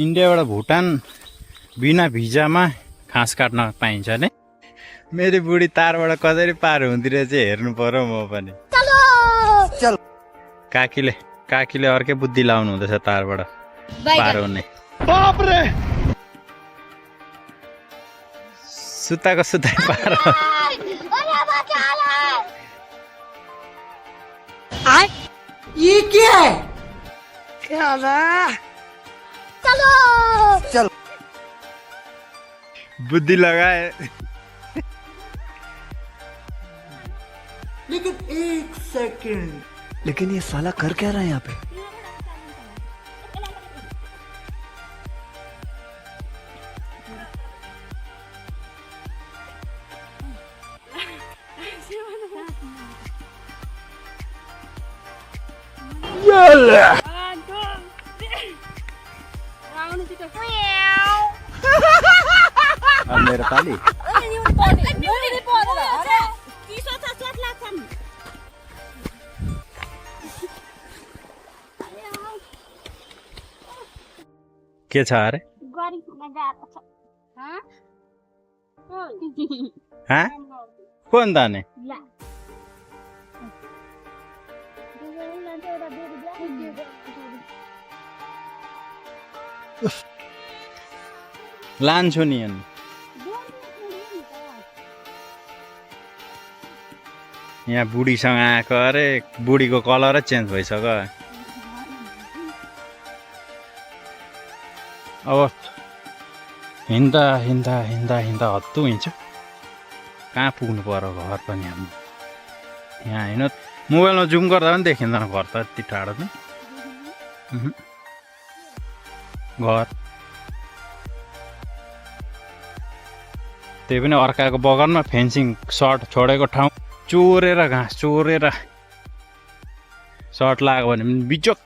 इन्डियाबाट भुटान बिना भिजामा घाँस काट्न पाइन्छ नि। मेरो बुढी तारबाट कसरी पार हुँदो रहेछ हेर्नु पर्यो म पनि। काकीले अर्कै बुद्धि लाउनु हुँदैछ तारबाट पार हुने। सुताको सुताइ पार ये क्या है? चलो बुद्धि लगाए। लेकिन एक सेकंड, लेकिन ये साला कर क्या रहा है यहाँ पे? मेरो पाली के छ अरे? कोण दाने? लान्छु नि अनि यहाँ बुढीसँग आएको अरे बुढीको कलरै चेन्ज भइसक्यो। अब हिँड्दा हिँड्दा हिँड्दा हिँड्दा हत्तु हिँड्छ। कहाँ पुग्नु पर्यो घर पनि हाम्रो यहाँ होइन। मोबाइलमा जुम गर्दा पनि देखिँदैन घर त यति टाढो नि। घर त्यही पनि अर्काको बगानमा फेन्सिङ सर्ट छोडेको ठाउँ चोरेर घाँस चोरेर सर्ट लाग्यो भने बिचोक